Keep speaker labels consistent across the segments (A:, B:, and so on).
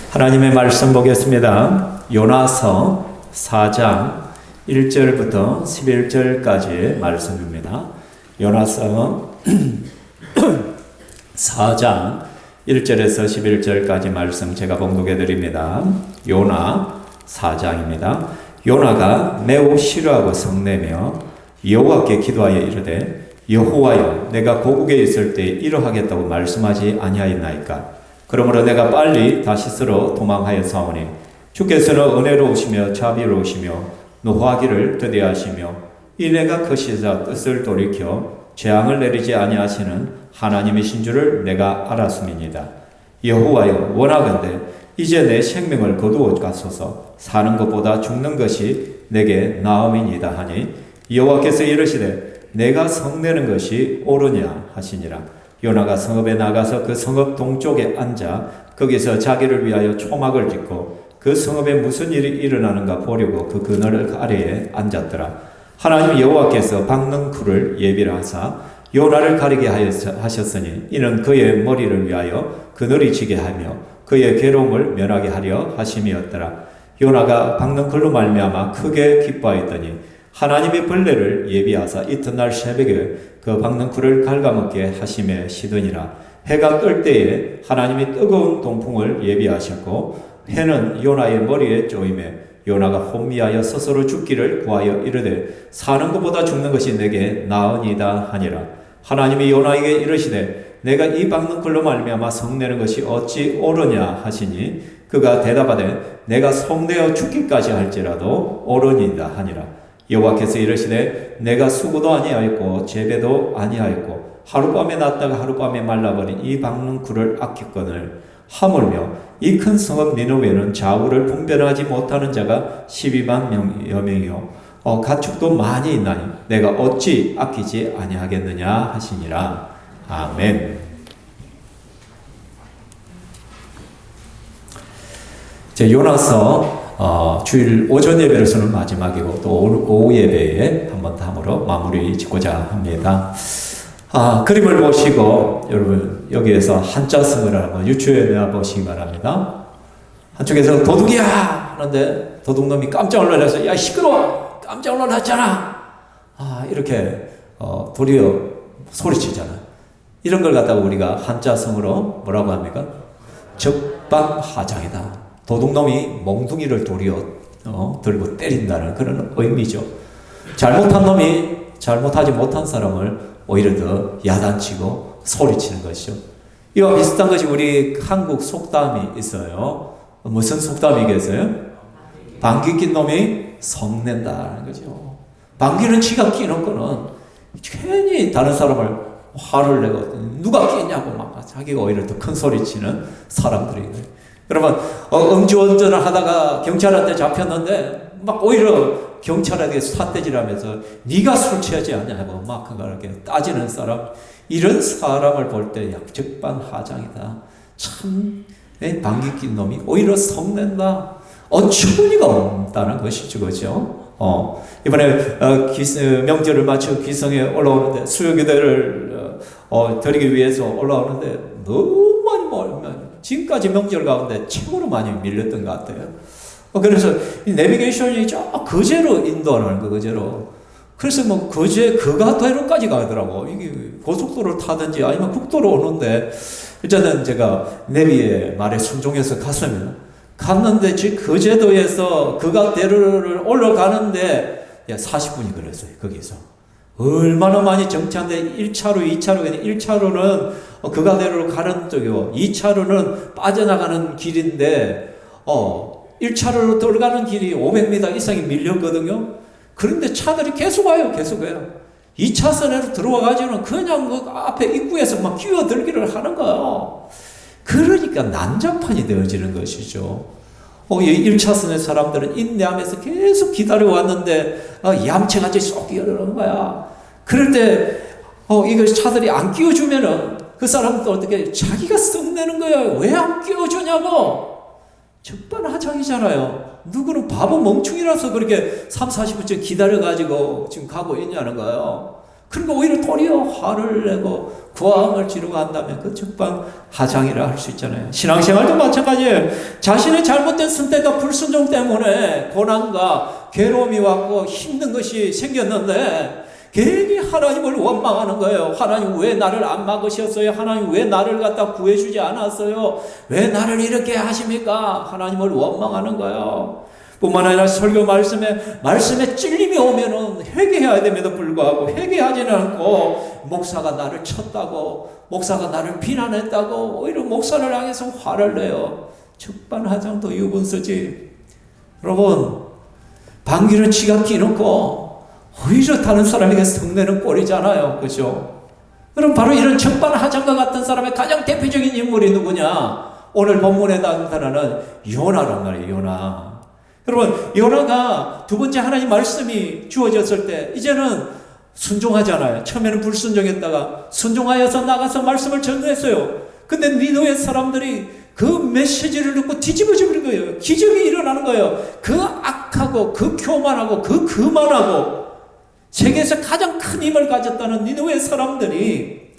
A: 하나님의 말씀 보겠습니다. 요나서 4장 1절부터 11절까지의 말씀입니다. 요나서 4장 1절에서 11절까지 말씀 제가 봉독해 드립니다. 요나 4장입니다. 요나가 매우 싫어하고 성내며 여호와께 기도하여 이르되 여호와여, 내가 고국에 있을 때 이러하겠다고 말씀하지 아니하였나이까? 그러므로 내가 빨리 다시스로 도망하였사오니 주께서는 은혜로우시며 자비로우시며 노하기를 더디하시며 이 내가 거시자 뜻을 돌이켜 재앙을 내리지 아니하시는 하나님이신 줄을 내가 알았음이니이다. 여호와여, 원하건대 이제 내 생명을 거두어 가소서. 사는 것보다 죽는 것이 내게 나음이니이다 하니 여호와께서 이르시되 내가 성내는 것이 옳으냐 하시니라. 요나가 성읍에 나가서 그 성읍 동쪽에 앉아 거기서 자기를 위하여 초막을 짓고 그 성읍에 무슨 일이 일어나는가 보려고 그 그늘 아래에 앉았더라. 하나님 여호와께서 박는 쿨을 예비를 하사 요나를 가리게 하셨으니 이는 그의 머리를 위하여 그늘이 지게 하며 그의 괴로움을 면하게 하려 하심이었더라. 요나가 박는 쿨로 말미암아 크게 기뻐하였더니 하나님의 벌레를 예비하사 이튿날 새벽에 그 박는 쿨을 갉아먹게 하심에 시드니라. 해가 뜰 때에 하나님이 뜨거운 동풍을 예비하셨고 해는 요나의 머리에 쪼임에 요나가 혼미하여 스스로 죽기를 구하여 이르되 사는 것보다 죽는 것이 내게 나으니이다 하니라. 하나님이 요나에게 이르시되 내가 이 박는 쿨로 말미암아 성내는 것이 어찌 옳으냐 하시니 그가 대답하되 내가 성내어 죽기까지 할지라도 옳으니이다 하니라. 여호와께서 이르시되 내가 수고도 아니하였고 재배도 아니하였고 하룻밤에 났다가 하룻밤에 말라버린 이 박는 쿨을 아꼈거늘 하물며 이 큰 성읍 니느웨는 좌우를 분별하지 못하는 자가 12만 여명이요 가축도 많이 있나니 내가 어찌 아끼지 아니하겠느냐 하시니라. 아멘. 요나서 주일 오전 예배로서는 마지막이고 또 오후 예배에 한번 다음으로 마무리 짓고자 합니다. 그림을 보시고 여러분 여기에서 한자성을 한번 유추해 보시기 바랍니다. 한쪽에서 도둑이야 하는데 도둑놈이 깜짝 놀라서 야 시끄러워 깜짝 놀랐잖아 이렇게 도리어 소리치잖아. 이런 걸 갖다가 우리가 한자성으로 뭐라고 합니까? 적반하장이다. 도둑놈이 몽둥이를 도리어 들고 때린다는 그런 의미죠. 잘못한 놈이 잘못하지 못한 사람을 오히려 더 야단치고 소리치는 것이죠. 이와 비슷한 것이 우리 한국 속담이 있어요. 무슨 속담이겠어요? 방귀 낀 놈이 성낸다는 거죠. 방귀는 지가 끼놓고는 괜히 다른 사람을 화를 내고 누가 끼냐고 막 자기가 오히려 더 큰 소리치는 사람들이에요. 여러분 음주운전을 하다가 경찰한테 잡혔는데 막 오히려 경찰에게 삿대질하면서 네가 술 취하지 않냐고 막 그렇게 따지는 사람, 이런 사람을 볼 때 적반하장이다. 참 방귀 낀 놈이 오히려 성낸다. 어처구니가 없다는 것이죠, 그렇죠? 이번에 명절을 마치고 귀성에 올라오는데 수요기도를 드리기 위해서 올라오는데 너무 많이 몰면 지금까지 명절 가운데 최고로 많이 밀렸던 것 같아요. 그래서 이 내비게이션이 저 거제로 인도하는 거, 거제로. 그래서 뭐 거제도로까지 가더라고. 이게 고속도로를 타든지 아니면 국도로 오는데, 일단은 제가 내비의 말에 순종해서 갔는데 거제도에서 거제도를 올라가는데 40분이 걸렸어요, 거기서. 얼마나 많이 정체한데 1차로, 2차로, 1차로는 거제도로 가는 쪽이고 2차로는 빠져나가는 길인데 1차로로 들어가는 길이 500m 이상이 밀렸거든요. 그런데 차들이 계속 와요. 2차선으로 들어와가지고는 그냥 그 앞에 입구에서 막 끼어들기를 하는 거예요. 그러니까 난장판이 되어지는 것이죠. 1차선의 사람들은 인내하면서 계속 기다려왔는데 얌체같이 쏙 끼어들는 거야. 그럴 때 이거 차들이 안 끼워주면은 그 사람도 어떻게 자기가 썩내는 거야. 왜 안 끼워주냐고. 적반하장이잖아요. 누구는 바보 멍충이라서 그렇게 3, 40분쯤 기다려가지고 지금 가고 있냐는 거예요. 그러니까 오히려 도리어 화를 내고 구함을 지르고 한다면 그 적반하장이라 할 수 있잖아요. 신앙생활도 마찬가지예요. 자신의 잘못된 선택과 불순종 때문에 고난과 괴로움이 왔고 힘든 것이 생겼는데 괜히 하나님을 원망하는 거예요. 하나님 왜 나를 안 막으셨어요? 하나님 왜 나를 갖다 구해주지 않았어요? 왜 나를 이렇게 하십니까? 하나님을 원망하는 거예요. 뿐만 아니라 설교 말씀에 찔림이 오면은 회개해야 됨에도 불구하고 회개하지는 않고 목사가 나를 쳤다고, 목사가 나를 비난했다고 오히려 목사를 향해서 화를 내요. 적반하장도 유분수지. 여러분, 방귀는 지가 끼놓고 오히려 다른 사람에게 성내는 꼴이잖아요. 그죠? 그럼 바로 이런 적반하장과 같은 사람의 가장 대표적인 인물이 누구냐? 오늘 본문에 나타나는 요나란 말이에요. 요나. 여러분, 요나가 두 번째 하나님 말씀이 주어졌을 때 이제는 순종하잖아요. 처음에는 불순종했다가 순종하여서 나가서 말씀을 전했어요. 근데 니느웨 사람들이 그 메시지를 듣고 뒤집어져 버린 거예요. 기적이 일어나는 거예요. 그 악하고 그 교만하고 그 거만하고 세계에서 가장 큰 힘을 가졌다는 니느웨 사람들이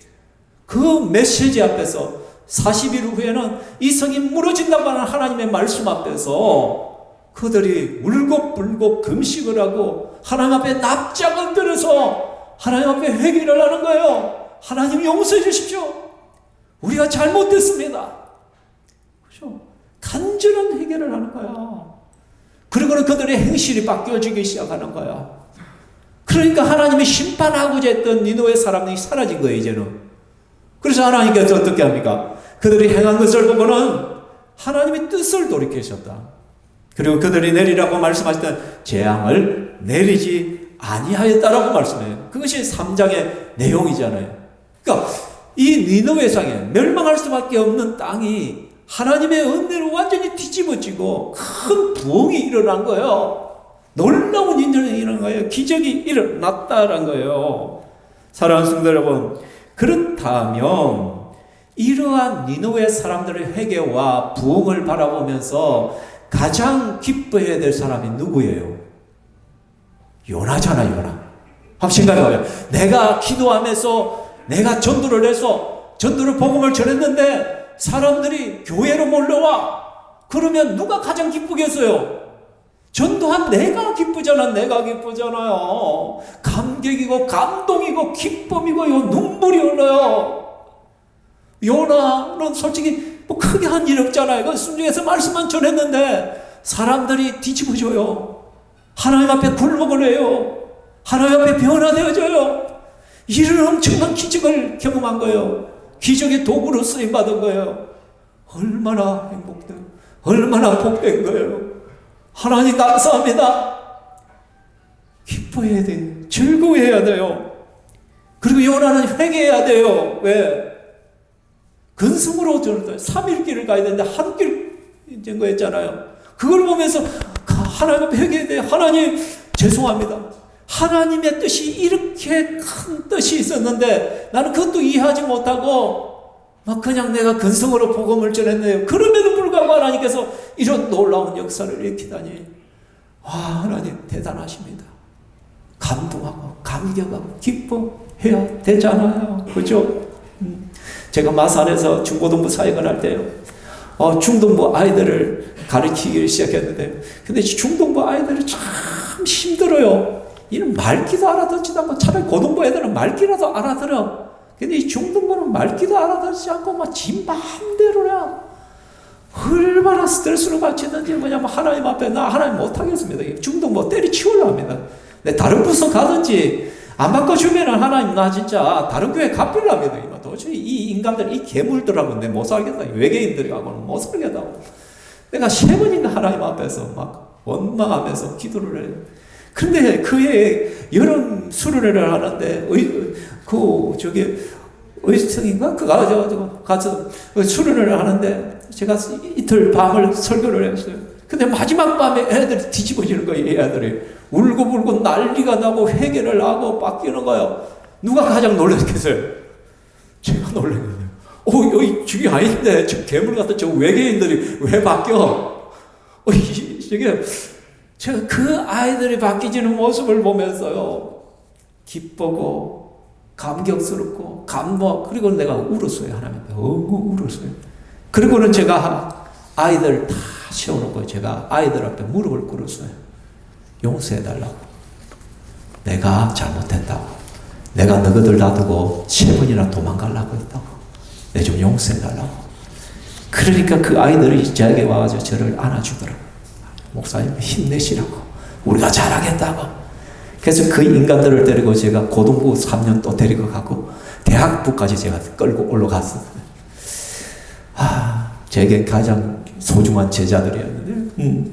A: 그 메시지 앞에서 40일 후에는 이 성이 무너진다고 하는 하나님의 말씀 앞에서 그들이 울고불고 금식을 하고 하나님 앞에 납작을 들어서 하나님 앞에 회개를 하는 거예요. 하나님 용서해 주십시오. 우리가 잘못됐습니다. 그렇죠? 간절한 회개를 하는 거야. 그리고는 그들의 행실이 바뀌어지기 시작하는 거야. 그러니까 하나님이 심판하고자 했던 니느웨 사람들이 사라진 거예요, 이제는. 그래서 하나님께서 어떻게 합니까? 그들이 행한 것을 보고는 하나님의 뜻을 돌이키셨다. 그리고 그들이 내리라고 말씀하시던 재앙을 내리지 아니하였다라고 말씀해요. 그것이 3장의 내용이잖아요. 그러니까 이 니느웨 상에 멸망할 수밖에 없는 땅이 하나님의 은혜로 완전히 뒤집어지고 큰 부흥이 일어난 거예요. 놀라운 인연이 일어난 거예요. 기적이 일어났다는 거예요. 사랑하는 성도 여러분, 그렇다면 이러한 니느웨 사람들의 회개와 부흥을 바라보면서 가장 기뻐해야 될 사람이 누구예요? 요나잖아, 요나. 한번 생각해봐요. 내가 기도하면서 내가 전도를 해서 전도를 복음을 전했는데 사람들이 교회로 몰려와. 그러면 누가 가장 기쁘겠어요? 전도한 내가 기쁘잖아. 내가 기쁘잖아요. 감격이고 감동이고 기쁨이고 눈물이 흘러요. 요나는 솔직히 뭐 크게 한 일 없잖아요. 그 순종해서 말씀만 전했는데 사람들이 뒤집어져요. 하나님 앞에 굴복을 해요. 하나님 앞에 변화되어져요. 이런 엄청난 기적을 경험한 거예요. 기적의 도구로 쓰임받은 거예요. 얼마나 행복돼요. 얼마나 복된 거예요. 하나님 감사합니다. 기뻐해야 돼요. 즐거워해야 돼요. 그리고 요나는 회개해야 돼요. 왜? 근성으로 3일길을 가야 되는데 하루길 된 거였잖아요. 그걸 보면서 하나님 앞에 회개해야 돼요. 하나님 죄송합니다. 하나님의 뜻이 이렇게 큰 뜻이 있었는데 나는 그것도 이해하지 못하고 막 그냥 내가 근성으로 복음을 전했네요. 그럼에도 불구하고 하나님께서 이런 놀라운 역사를 일으키다니, 와, 하나님 대단하십니다. 감동하고 감격하고 기뻐해야 되잖아요. 그렇죠? 제가 마산에서 중고등부 사역을 할 때요, 중등부 아이들을 가르치기 시작했는데, 근데 중등부 아이들이 참 힘들어요. 이는 말귀도 알아듣지도 않고, 차라리 고등부 애들은 말귀라도 알아들어. 근데 이 중등부는 말귀도 알아듣지 않고 막 지 마음대로야. 얼마나 스트레스를 받치는지 뭐냐면 하나님 앞에 나 하나님 못하겠습니다. 중등부 때리치우려 합니다. 근데 다른 부서 가든지 안 바꿔주면 하나님 나 진짜 다른 교회 갚으려 합니다. 도저히 이 인간들, 이 괴물들하고는 내 못 살겠다. 외계인들하고는 못 살겠다. 내가 3번인가 하나님 앞에서 막 원망하면서 기도를 해요. 근데 그해 여름 수련회를 하는데 의성인가? 가서 수련회를 하는데 제가 이틀 밤을 설교를 했어요. 근데 마지막 밤에 애들이 뒤집어지는 거예요. 이 애들이 울고불고 난리가 나고 회개를 하고 바뀌는 거예요. 누가 가장 놀랐겠어요? 제가 놀랐거든요. 여기 죽이 아닌데 저 괴물 같은 저 외계인들이 왜 바뀌어? 제가 그 아이들이 바뀌지는 모습을 보면서요, 기쁘고 감격스럽고 그리고 내가 울었어요. 하나님 앞에 너무 울었어요. 그리고는 제가 아이들 다 세워놓고 제가 아이들 앞에 무릎을 꿇었어요. 용서해달라고. 내가 잘못했다고. 내가 너희들 놔두고 3번이나 도망가려고 했다고. 내 좀 용서해달라고. 그러니까 그 아이들이 저에게 와가지고 저를 안아주더라고요. 목사님 힘내시라고. 우리가 잘하겠다고. 그래서 그 인간들을 데리고 제가 고등부 3년 또 데리고 가고 대학부까지 제가 끌고 올라갔어요. 제게 가장 소중한 제자들이었는데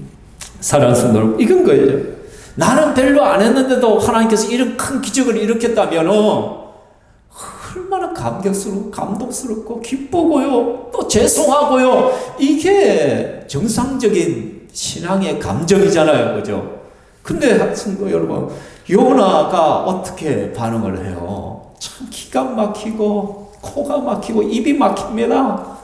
A: 사랑하는 성도 이건 거예요. 나는 별로 안 했는데도 하나님께서 이런 큰 기적을 일으켰다면 얼마나 감격스럽고 감동스럽고 기쁘고요. 또 죄송하고요. 이게 정상적인 신앙의 감정이잖아요. 그죠? 근데 성도 여러분, 요나가 어떻게 반응을 해요? 참 기가 막히고 코가 막히고 입이 막힙니다.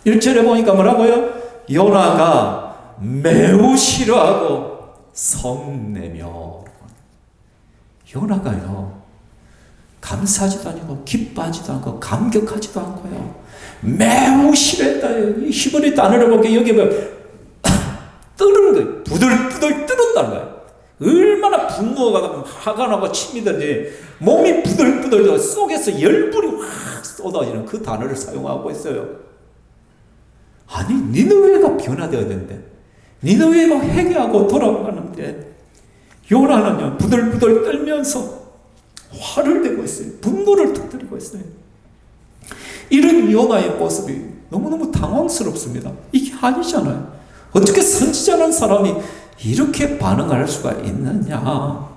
A: 1절에 보니까 뭐라고요? 요나가 매우 싫어하고 성내며. 요나가요, 감사하지도 않고 기뻐하지도 않고 감격하지도 않고요, 매우 싫어했다. 이 히브리 단어를 보게 여기 보면 뜨는 거예요. 부들부들 뜨는다는 거예요. 얼마나 분노가 화가 나고 침이 든지 몸이 부들부들 속에서 열불이 확 쏟아지는 그 단어를 사용하고 있어요. 아니, 니느웨가 변화되어야 되는데, 니느웨가 회개하고 돌아가는데 요나는요 부들부들 떨면서 화를 내고 있어요. 분노를 터뜨리고 있어요. 이런 요나의 모습이 너무너무 당황스럽습니다. 이게 아니잖아요. 어떻게 선지자라는 사람이 이렇게 반응할 수가 있느냐.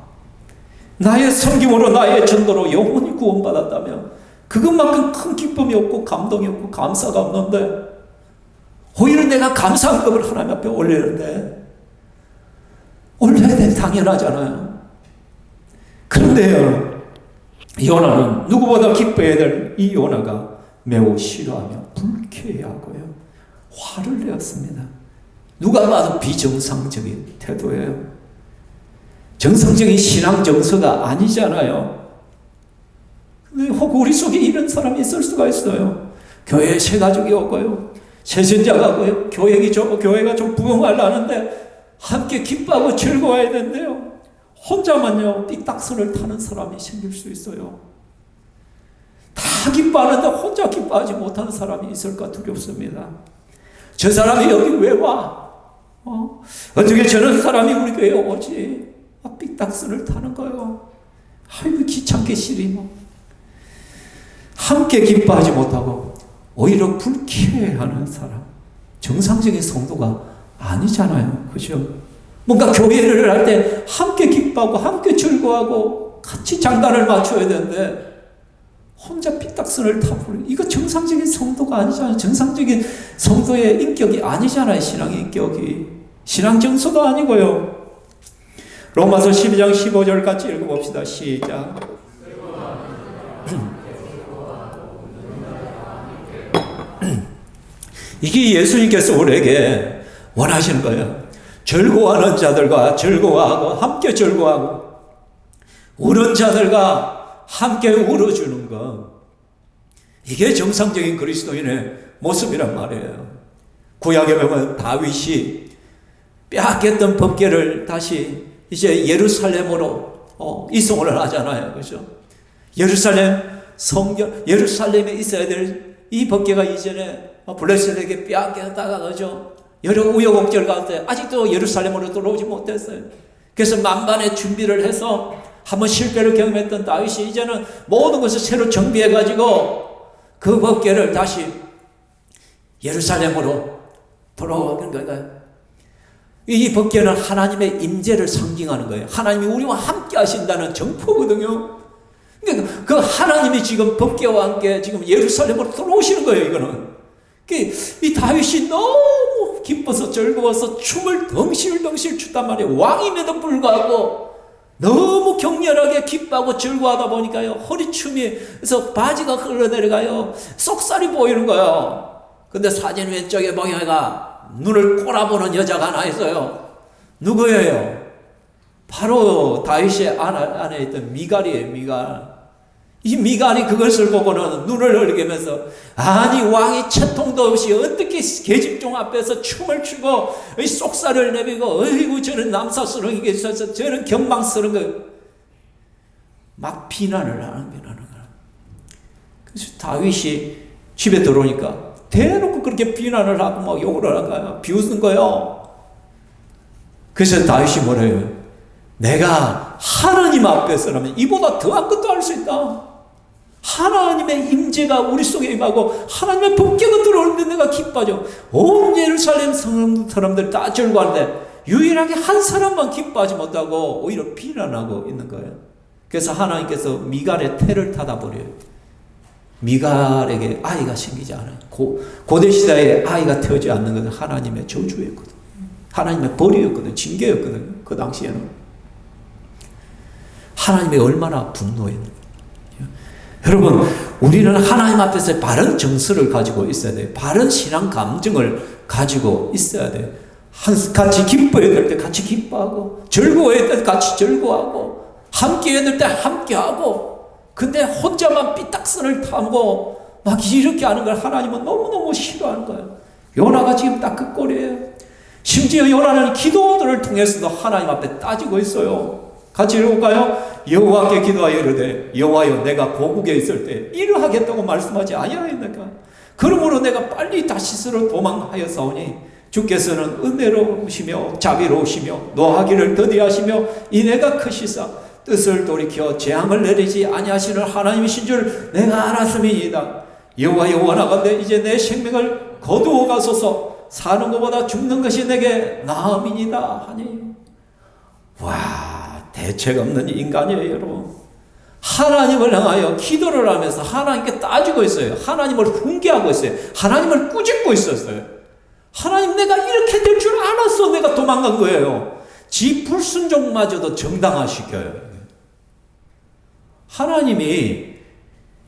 A: 나의 섬김으로 나의 전도로 영혼이 구원받았다면 그것만큼 큰 기쁨이 없고 감동이 없고 감사가 없는데 오히려 내가 감사한 것을 하나님 앞에 올리는데, 올려야 돼 당연하잖아요. 그런데요, 요나는 누구보다 기뻐해야 될 이 요나가 매우 싫어하며 불쾌해하고요 화를 내었습니다. 누가 봐도 비정상적인 태도예요. 정상적인 신앙 정서가 아니잖아요. 근데 혹 우리 속에 이런 사람이 있을 수가 있어요. 교회에 새 가족이 오고요, 새 전자가 오고요, 교회가 좀 부흥하려는데 함께 기뻐하고 즐거워야 되는데요, 혼자만요 삐딱선을 타는 사람이 생길 수 있어요. 다 기뻐하는데 혼자 기뻐하지 못하는 사람이 있을까 두렵습니다. 저 사람이 여기 왜 와? 어떻게 저런 사람이 우리 교회에 오지? 삐딱선을 타는 거예요. 아이고 귀찮게 시리 뭐. 함께 기뻐하지 못하고 오히려 불쾌해하는 사람, 정상적인 성도가 아니잖아요. 그죠? 뭔가 교회를 할 때 함께 기뻐하고 함께 즐거워하고 같이 장단을 맞춰야 되는데 혼자 삐딱선을 타고, 이거 정상적인 성도가 아니잖아요. 정상적인 성도의 인격이 아니잖아요. 신앙의 인격이. 신앙 정서도 아니고요. 로마서 12장 15절 같이 읽어봅시다. 시작. 이게 예수님께서 우리에게 원하시는 거예요. 즐거워하는 자들과 즐거워하고 함께 즐거워하고 우는 자들과 함께 울어주는 것, 이게 정상적인 그리스도인의 모습이란 말이에요. 구약에 보면 다윗이 빼앗겼던 법궤를 다시 이제 예루살렘으로 이송을 하잖아요. 그죠? 예루살렘에 있어야 될 이 법궤가 이전에 블레셋에게 빼앗겼다가 그죠? 여러 우여곡절 가운데 아직도 예루살렘으로 들어오지 못했어요. 그래서 만반의 준비를 해서 한번 실패를 경험했던 다윗이 이제는 모든 것을 새로 정비해가지고 그 법궤를 다시 예루살렘으로 돌아오는 거예요. 이 법궤는 하나님의 임재를 상징하는 거예요. 하나님이 우리와 함께 하신다는 정포거든요. 그러니까 그 하나님이 지금 법궤와 함께 지금 예루살렘으로 들어오시는 거예요. 이거는 이 다윗이 너무 기뻐서 즐거워서 춤을 덩실덩실 췄단 말이에요. 왕임에도 불구하고 너무 격렬하게 기뻐하고 즐거워하다 보니까요, 허리춤에서 바지가 흘러내려가요. 속살이 보이는 거예요. 근데 사진 왼쪽에 보니까 눈을 꼬라보는 여자가 하나 있어요. 누구예요? 바로 다윗의 안에 있던 미갈이에요. 미갈. 이 미간이 그것을 보고는 눈을 흘리면서 아니 왕이 채통도 없이 어떻게 계집종 앞에서 춤을 추고 쏙살을 내비고 어이구 저는 남사스러운 게 있어서 저는 경망스러운 거 막 비난을 하는 거야. 그래서 다윗이 집에 들어오니까 대놓고 그렇게 비난을 하고 막 욕을 하는 거야. 비웃는 거예요. 그래서 다윗이 뭐래요? 내가 하나님 앞에서라면 이보다 더한 것도 할 수 있다. 하나님의 임재가 우리 속에 임하고 하나님의 법궤가 들어오는데 내가 기뻐하죠. 온 예루살렘 사람들 다 절구하는데 유일하게 한 사람만 기뻐하지 못하고 오히려 비난하고 있는 거예요. 그래서 하나님께서 미갈의 태를 타다 버려요. 미갈에게 아이가 생기지 않아요. 고대시대에 아이가 태어지 않는 것은 하나님의 저주였거든. 하나님의 벌이였거든. 징계였거든. 그 당시에는. 하나님이 얼마나 분노했는가. 여러분, 우리는 하나님 앞에서 바른 정서를 가지고 있어야 돼요. 바른 신앙 감정을 가지고 있어야 돼요. 같이 기뻐해야 될 때 같이 기뻐하고, 즐거워해야 될 때 같이 즐거워하고, 함께 해야 될 때 함께 하고, 근데 혼자만 삐딱선을 타고, 막 이렇게 하는 걸 하나님은 너무너무 싫어하는 거예요. 요나가 지금 딱 그 꼴이에요. 심지어 요나는 기도들을 통해서도 하나님 앞에 따지고 있어요. 같이 읽어볼까요? 여호와께 기도하여 이르되 여호와여 내가 고국에 있을 때 이를 하겠다고 말씀하지 아니하였나이까. 그러므로 내가 빨리 다시스로 도망하였사오니 주께서는 은혜로우시며 자비로우시며 노하기를 더디하시며 인애가 크시사 뜻을 돌이켜 재앙을 내리지 아니하시는 하나님이신 줄 내가 알았음이니이다. 여호와여 원하건대 이제 내 생명을 거두어 가소서. 사는 것보다 죽는 것이 내게 나음이니이다 하니. 와, 대책 없는 인간이에요, 여러분. 하나님을 향하여 기도를 하면서 하나님께 따지고 있어요. 하나님을 훈계하고 있어요. 하나님을 꾸짖고 있었어요. 하나님, 내가 이렇게 될 줄 알았어. 내가 도망간 거예요. 지 불순종마저도 정당화시켜요. 하나님이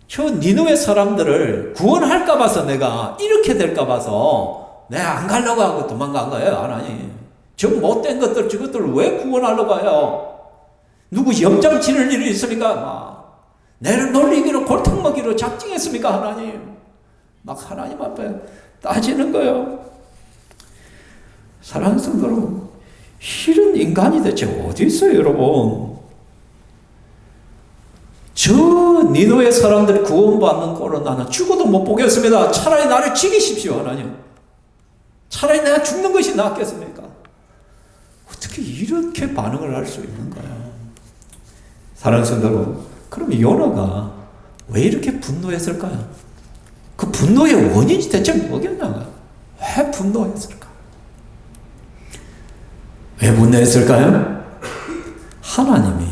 A: 저 니느웨 사람들을 구원할까 봐서 내가 이렇게 될까 봐서 내가 안 가려고 하고 도망간 거예요. 하나님, 저 못된 것들 저것들을 왜 구원하려고 해요? 누구 염장 지를 일이 있습니까? 내를 놀리기로 골탕 먹이로 작정했습니까? 하나님, 막 하나님 앞에 따지는 거예요. 사랑하는 성도 여러분, 이런 인간이 대체 어디 있어요, 여러분? 저 니느웨 사람들이 구원받는 꼴은 나는 죽어도 못 보겠습니다. 차라리 나를 죽이십시오, 하나님. 차라리 내가 죽는 것이 낫겠습니까? 어떻게 이렇게 반응을 할 수 있는 거야? 사랑하는 성도 여러분, 그럼 요나가 왜 이렇게 분노했을까요? 그 분노의 원인이 대체 뭐겠나? 왜 분노했을까? 왜 분노했을까요? 하나님이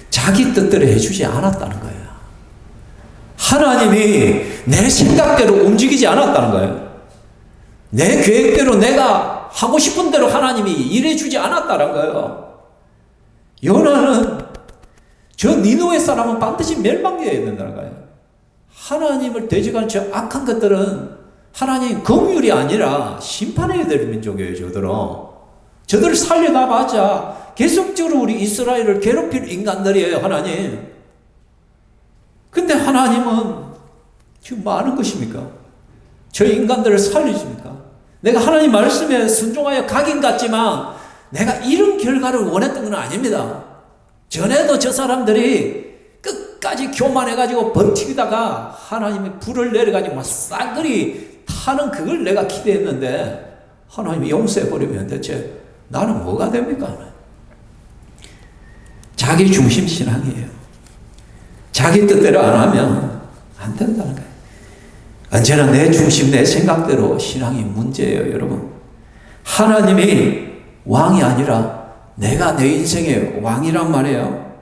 A: 자기 뜻대로 해주지 않았다는 거예요. 하나님이 내 생각대로 움직이지 않았다는 거예요. 내 계획대로 내가 하고 싶은 대로 하나님이 일해주지 않았다는 거예요. 요나는 저 니느웨 사람은 반드시 멸망해야 된다는 거예요. 하나님을 대적하는 저 악한 것들은 하나님 긍휼이 아니라 심판해야 될 민족이에요. 저들을 살려가봤자 계속적으로 우리 이스라엘을 괴롭힐 인간들이에요. 하나님. 근데 하나님은 지금 뭐 하는 것입니까? 저 인간들을 살리십니까? 내가 하나님 말씀에 순종하여 가긴 갔지만 내가 이런 결과를 원했던 건 아닙니다. 전에도 저 사람들이 끝까지 교만해가지고 버티다가 하나님이 불을 내려가지고 막 싸그리 타는 그걸 내가 기대했는데 하나님이 용서해버리면 대체 나는 뭐가 됩니까? 자기 중심 신앙이에요. 자기 뜻대로 안 하면 안 된다는 거예요. 언제나 내 중심, 내 생각대로 신앙이 문제예요, 여러분. 하나님이 왕이 아니라 내가 내 인생의 왕이란 말이에요.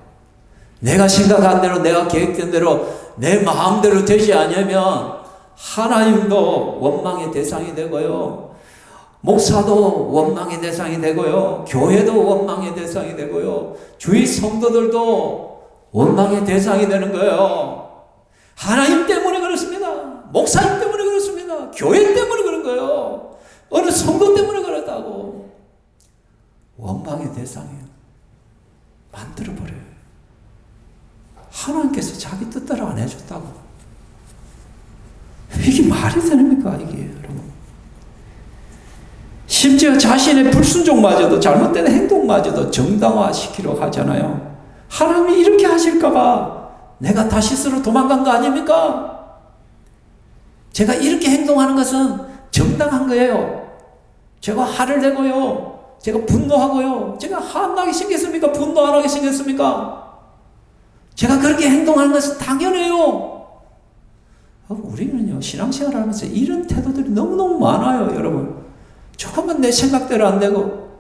A: 내가 생각한 대로, 내가 계획된 대로, 내 마음대로 되지 않으면 하나님도 원망의 대상이 되고요. 목사도 원망의 대상이 되고요. 교회도 원망의 대상이 되고요. 주위 성도들도 원망의 대상이 되는 거예요. 하나님 때문에 그렇습니다. 목사님 때문에 그렇습니다. 교회 때문에 그런 거예요. 어느 성도 때문에 그렇다고. 원망의 대상이에요. 만들어버려요. 하나님께서 자기 뜻대로 안 해줬다고. 이게 말이 됩니까, 이게, 여러분? 심지어 자신의 불순종마저도, 잘못된 행동마저도 정당화시키려고 하잖아요. 하나님이 이렇게 하실까봐 내가 다시스로 도망간 거 아닙니까? 제가 이렇게 행동하는 것은 정당한 거예요. 제가 화를 내고요. 제가 분노하고요. 제가 화 안 나게 생겼습니까? 분노 안 하게 생겼습니까? 제가 그렇게 행동하는 것은 당연해요. 우리는요, 신앙생활 하면서 이런 태도들이 너무너무 많아요, 여러분. 조금만 내 생각대로 안 되고,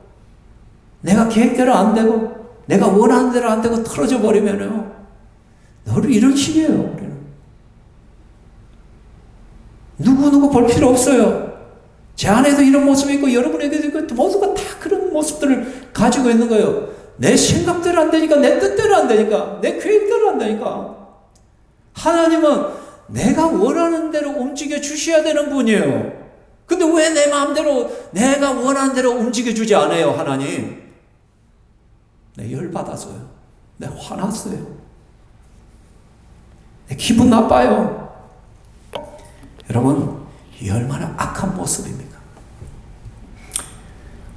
A: 내가 계획대로 안 되고, 내가 원하는 대로 안 되고 틀어져 버리면요, 너를 이런 식이에요, 우리는. 누구 볼 필요 없어요. 제 안에도 이런 모습이 있고, 여러분에게도 있고, 모두가 다 그런 모습들을 가지고 있는 거예요. 내 생각대로 안 되니까, 내 뜻대로 안 되니까, 내 계획대로 안 되니까. 하나님은 내가 원하는 대로 움직여 주셔야 되는 분이에요. 근데 왜 내 마음대로, 내가 원하는 대로 움직여 주지 않아요, 하나님? 내 열받아서요. 내 화났어요. 내 기분 나빠요. 여러분, 이 얼마나 악한 모습입니까?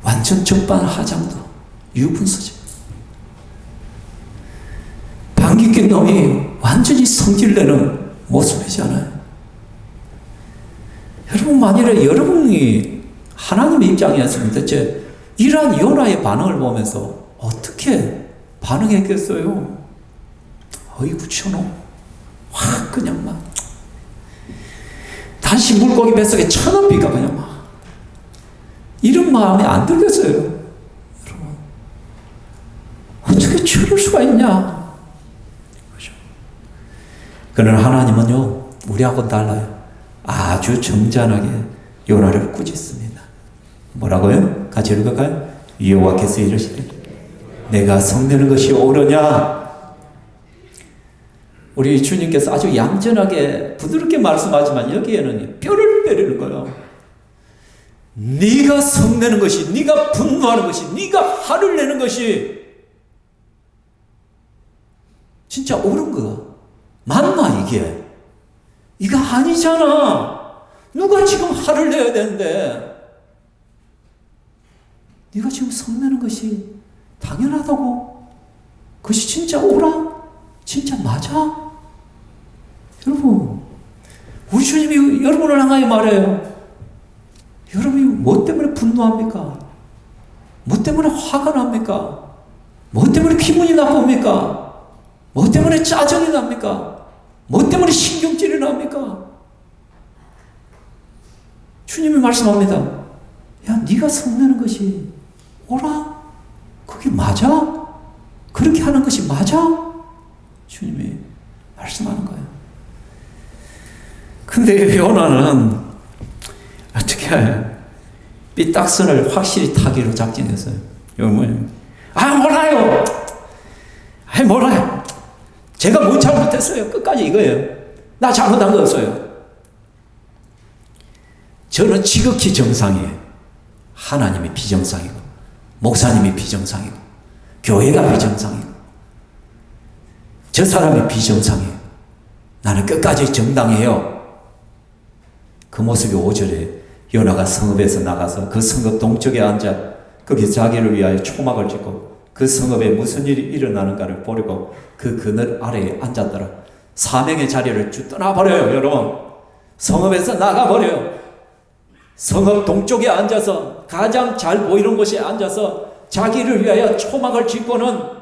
A: 완전 적반하장도 유분수죠. 방귀 낀 놈이 완전히 성질내는 모습이잖아요. 여러분, 만일에 여러분이 하나님의 입장이었으면 대체 이러한 요나의 반응을 보면서 어떻게 반응했겠어요? 어이구, 저놈. 확 그냥 막 다시 물고기 뱃속에 쳐넣기가 그냥 막 이런 마음이 안 들겠어요. 여러분, 어떻게 저럴 수가 있냐? 그렇죠? 그러나 하나님은요, 우리하고는 달라요. 아주 점잖하게 요나를 꾸짖습니다. 뭐라고요? 같이 읽을까요? 여호와께서 이르시되 내가 성내는 것이 옳으냐? 우리 주님께서 아주 얌전하게 부드럽게 말씀하지만 여기에는 뼈를 때리는 거예요. 네가 성내는 것이, 네가 분노하는 것이, 네가 화를 내는 것이 진짜 옳은 거 맞나? 이거 아니잖아. 누가 지금 화를 내야 되는데 네가 지금 성내는 것이 당연하다고? 그것이 진짜 옳아? 진짜 맞아? 여러분, 우리 주님이 여러분을 향하여 말해요. 여러분이 뭐 때문에 분노합니까? 뭐 때문에 화가 납니까? 뭐 때문에 기분이 나쁩니까? 뭐 때문에 짜증이 납니까? 뭐 때문에 신경질이 납니까? 주님이 말씀합니다. 야, 네가 성내는 것이 옳아? 그게 맞아? 그렇게 하는 것이 맞아? 주님이 말씀하는 거예요. 근데 요나는 어떻게 삐딱선을 확실히 타기로 작정했어요. 여러분, 몰라요. 몰라요. 제가 뭐 잘못했어요. 끝까지 이거예요. 나 잘못한 거 없어요. 저는 지극히 정상이에요. 하나님이 비정상이고, 목사님이 비정상이고, 교회가 비정상이고, 저 사람이 비정상이에요. 나는 끝까지 정당해요. 그 모습이 5절에 요나가 성읍에서 나가서 그 성읍 동쪽에 앉아 거기 자기를 위하여 초막을 짓고 그 성읍에 무슨 일이 일어나는가를 보려고 그 그늘 아래에 앉았더라. 사명의 자리를 쭉 떠나버려요, 여러분. 성읍에서 나가버려요. 성읍 동쪽에 앉아서 가장 잘 보이는 곳에 앉아서 자기를 위하여 초막을 짓고는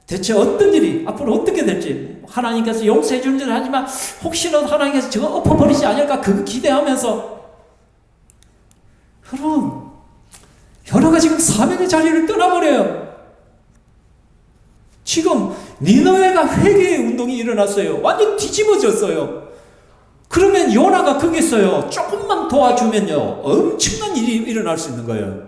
A: 대체 어떤 일이 앞으로 어떻게 될지 하나님께서 용서해 주는 줄 하지만 혹시라도 하나님께서 저거 엎어버리지 않을까 그거 기대하면서 여러분, 여러가 지금 사명의 자리를 떠나버려요. 지금 니느웨가 회개의 운동이 일어났어요. 완전 뒤집어졌어요. 그러면 요나가 거기 있어요. 조금만 도와주면요, 엄청난 일이 일어날 수 있는 거예요.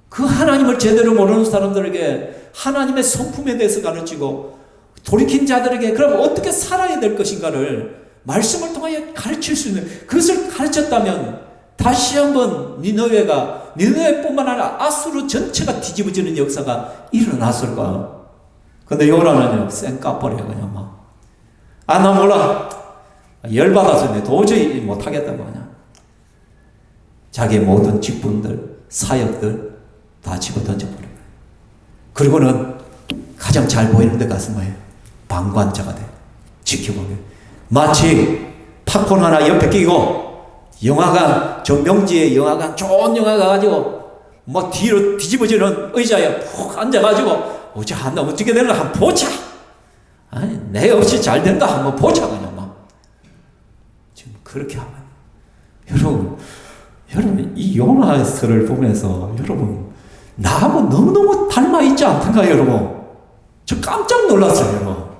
A: 그 하나님을 제대로 모르는 사람들에게 하나님의 성품에 대해서 가르치고 돌이킨 자들에게 그럼 어떻게 살아야 될 것인가를 말씀을 통하여 가르칠 수 있는, 그것을 가르쳤다면 다시 한번 니느웨뿐만 아니라 아수르 전체가 뒤집어지는 역사가 일어났을 거야. 근데 요나는요, 쌩 까버려요. 그냥 막 나 몰라. 열받아서 내 도저히 못하겠다고 하냐. 자기의 모든 직분들, 사역들 다 집어 던져버려요. 그리고는 가장 잘 보이는 데 가서 뭐예요? 방관자가 돼. 지켜보게. 마치 팝콘 하나 옆에 끼고 영화관, 저 명지의 영화관, 좋은 영화 가가지고 뭐 뒤로 뒤집어지는 의자에 푹 앉아가지고 어떻게 되는가 한번 보자. 아니, 내 없이 잘 된다 한번 보자. 그냥 막 지금 그렇게 하면 여러분 이 요나서를 보면서 여러분 나하고 너무너무 닮아 있지 않던가 여러분? 저 깜짝 놀랐어요 여러분.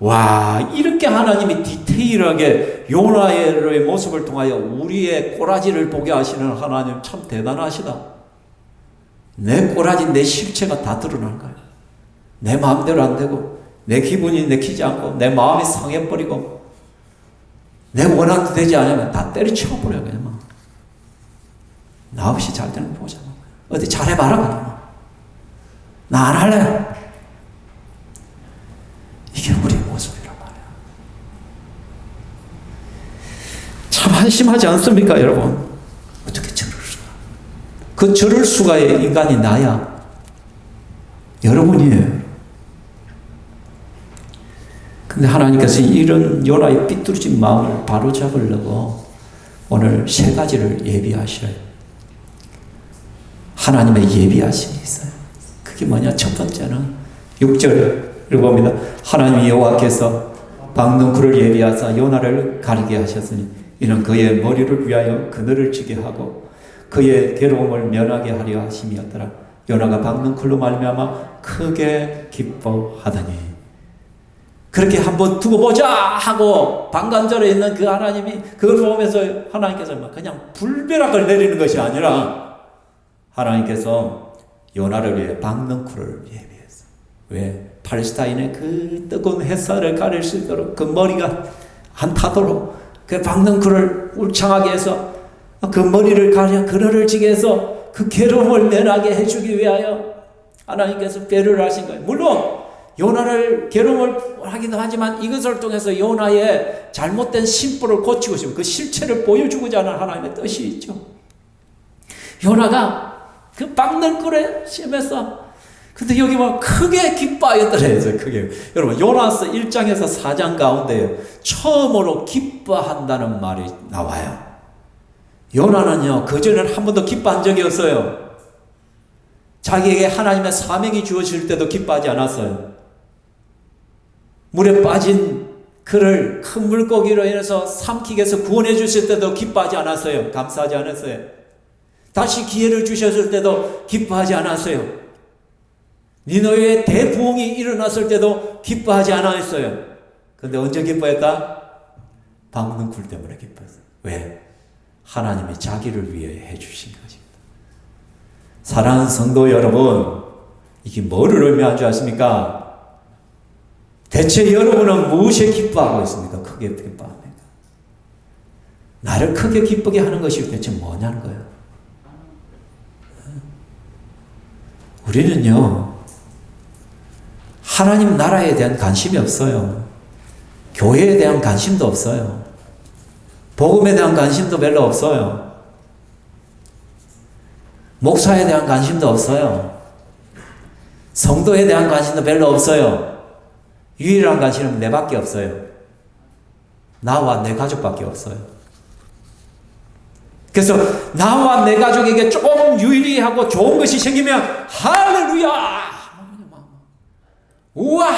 A: 와, 이렇게 하나님이 디테일하게 요나의 모습을 통하여 우리의 꼬라지를 보게 하시는 하나님 참 대단하시다. 내 꼬라지, 내 실체가 다 드러난 거예요. 내 마음대로 안 되고, 내 기분이 내키지 않고, 내 마음이 상해버리고, 내 원하는 대로 되지 않으면 다 때려치워버려요. 그냥 막. 나 없이 잘 되는 거 보자. 어디 잘해봐라. 그냥 나 안 할래. 이게 우리의 모습이란 말이야. 참 한심하지 않습니까, 여러분? 어떻게 저럴 수가? 그 저럴 수가의 인간이 나야. 여러분이에요. 근데 하나님께서 이런 요나의 삐뚤어진 마음을 바로잡으려고 오늘 세 가지를 예비하셔요. 하나님의 예비하심이 있어요. 그게 뭐냐? 첫 번째는 6절을 봅니다. 하나님 여호와께서 박능쿨을 예비하사 요나를 가리게 하셨으니 이는 그의 머리를 위하여 그늘을 지게 하고 그의 괴로움을 면하게 하려 하심이었더라. 요나가 박능쿨로 말미암아 크게 기뻐하더니. 그렇게 한번 두고 보자 하고 방관절에 있는 그 하나님이 그걸 보면서 하나님께서 그냥 불벼락을 내리는 것이 아니라 하나님께서 요나를 위해 박능쿨을 예비했어. 왜? 팔레스타인의 그 뜨거운 햇살을 가릴 수 있도록 그 머리가 안 타도록 그 박능쿨을 울창하게 해서 그 머리를 가려 그늘을 지게 해서 그 괴로움을 면하게 해주기 위하여 하나님께서 배려를 하신 거예요. 물론 요나를 괴로움을 하기도 하지만 이것을 통해서 요나의 잘못된 심보를 고치고 싶은 그 실체를 보여주고자 하는 하나님의 뜻이 있죠. 요나가 그 박능쿨에 심해서 근데 여기 보면 크게 기뻐하였더래요. 크게. 여러분 요나서 1장에서 4장 가운데 처음으로 기뻐한다는 말이 나와요. 요나는요 그전에는 한 번도 기뻐한 적이 없어요. 자기에게 하나님의 사명이 주어질 때도 기뻐하지 않았어요. 물에 빠진 그를 큰 물고기로 인해서 삼키게 해서 구원해 주실 때도 기뻐하지 않았어요. 감사하지 않았어요. 다시 기회를 주셨을 때도 기뻐하지 않았어요. 니느웨의 대부흥이 일어났을 때도 기뻐하지 않았어요. 근데 언제 기뻐했다? 박능쿨 때문에 기뻐했어요. 왜? 하나님이 자기를 위해 해주신 것입니다. 사랑하는 성도 여러분, 이게 뭐를 의미하는 줄 아십니까? 대체 여러분은 무엇에 기뻐하고 있습니까? 크게 기뻐합니까? 나를 크게 기쁘게 하는 것이 대체 뭐냐는 거예요. 우리는요 하나님 나라에 대한 관심이 없어요. 교회에 대한 관심도 없어요. 복음에 대한 관심도 별로 없어요. 목사에 대한 관심도 없어요. 성도에 대한 관심도 별로 없어요. 유일한 관심은 내밖에 없어요. 나와 내 가족밖에 없어요. 그래서 나와 내 가족에게 조금 유리하고 좋은 것이 생기면 할렐루야! 우와!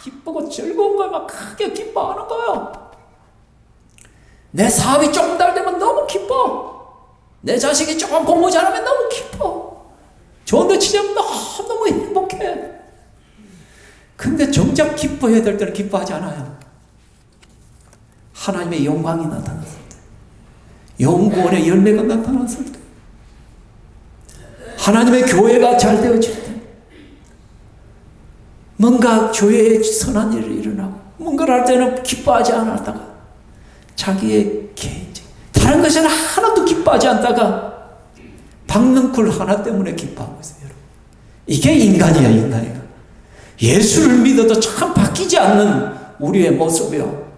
A: 기쁘고 즐거운 걸 막 크게 기뻐하는 거예요. 내 사업이 조금 잘 되면 너무 기뻐. 내 자식이 조금 공부 잘하면 너무 기뻐. 좋은 데 치면 너무 행복해. 근데 정작 기뻐해야 될 때는 기뻐하지 않아요. 하나님의 영광이 나타났을 때, 영구원의 열매가 나타났을 때, 하나님의 교회가 잘 되어질 때, 뭔가 교회에 선한 일이 일어나고 뭔가를 할 때는 기뻐하지 않았다가 자기의 개인적 다른 것에는 하나도 기뻐하지 않다가 박능쿨 하나 때문에 기뻐하고 있어요. 여러분. 이게 인간이야. 예수를 믿어도 참 바뀌지 않는 우리의 모습이요.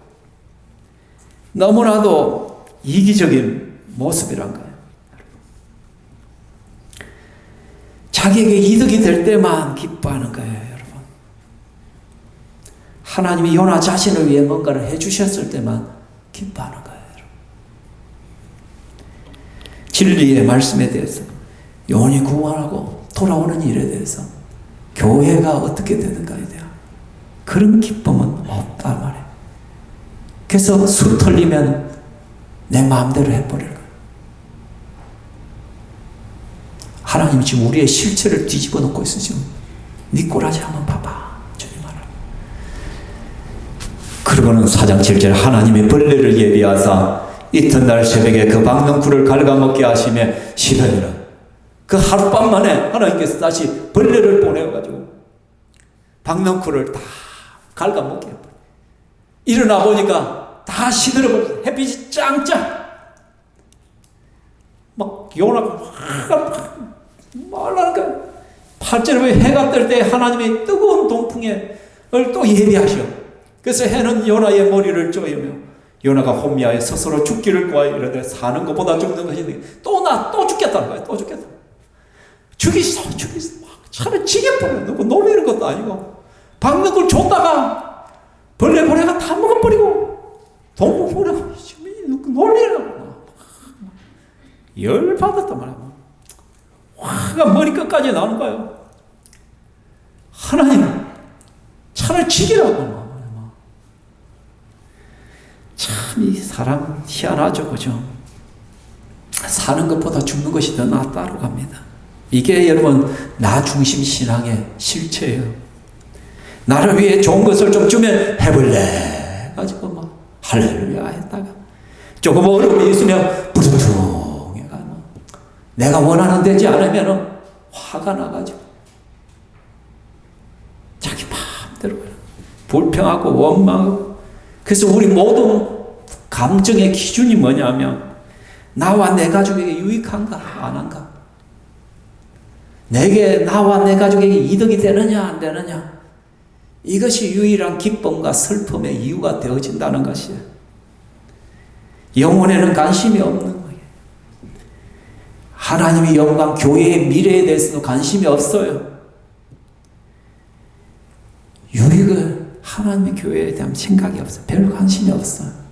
A: 너무나도 이기적인 모습이란 거예요. 자기에게 이득이 될 때만 기뻐하는 거예요, 여러분. 하나님이 요나 자신을 위해 뭔가를 해주셨을 때만 기뻐하는 거예요, 여러분. 진리의 말씀에 대해서, 영원히 구원하고 돌아오는 일에 대해서, 교회가 어떻게 되는가에 대한 그런 기쁨은 없단 말이에요. 그래서 수 털리면 내 마음대로 해버릴 거예요. 하나님이 지금 우리의 실체를 뒤집어 놓고 있어. 지금 네 꼬라지 한번 봐봐. 주님 말을. 그러고는 4장 7절 하나님의 벌레를 예비하사 이튿날 새벽에 그 박넝쿨을 갉아먹게 하시며 시더니라. 그 하룻밤 만에 하나님께서 다시 벌레를 보내가지고 박넝쿨을 다 갉아먹게 해버려. 일어나 보니까 다 시들어버렸어. 햇빛이 짱짱. 막 요나가 막 말라니까 8절에 해가 뜰 때 하나님의 뜨거운 동풍을 또 예비하셔. 그래서 해는 요나의 머리를 쪼이며 요나가 혼미하여 스스로 죽기를 구하여 이르되 사는 것보다 죽는 것이 또 죽겠다는 거야. 또 죽겠다. 죽이소. 막 차를 지게버려. 누구 놀리는 것도 아니고 박넝쿨 줬다가 벌레가 다 먹어버리고 동물보레가 놀리라고 열받았단 말이야. 화가 머리끝까지 나오는 거예요. 하나님 차를 지기라고. 참 이 사람 희한하죠, 그죠? 사는 것보다 죽는 것이 더 낫다고 합니다. 이게 여러분 나 중심 신앙의 실체예요. 나를 위해 좋은 것을 좀 주면 해볼래 가지고 막 할렐루야 했다가 조금 어려움이 있으면 부둥부둥 해가 내가 원하는 되지 않으면 화가 나가지고 자기 마음대로 불평하고 원망하고. 그래서 우리 모든 감정의 기준이 뭐냐면 나와 내 가족에게 유익한가 안 한가, 내게 나와 내 가족에게 이득이 되느냐 안 되느냐, 이것이 유일한 기쁨과 슬픔의 이유가 되어진다는 것이에요. 영혼에는 관심이 없는 거예요. 하나님의 영광, 교회의 미래에 대해서도 관심이 없어요. 유익을 하나님의 교회에 대한 생각이 없어요. 별 관심이 없어요.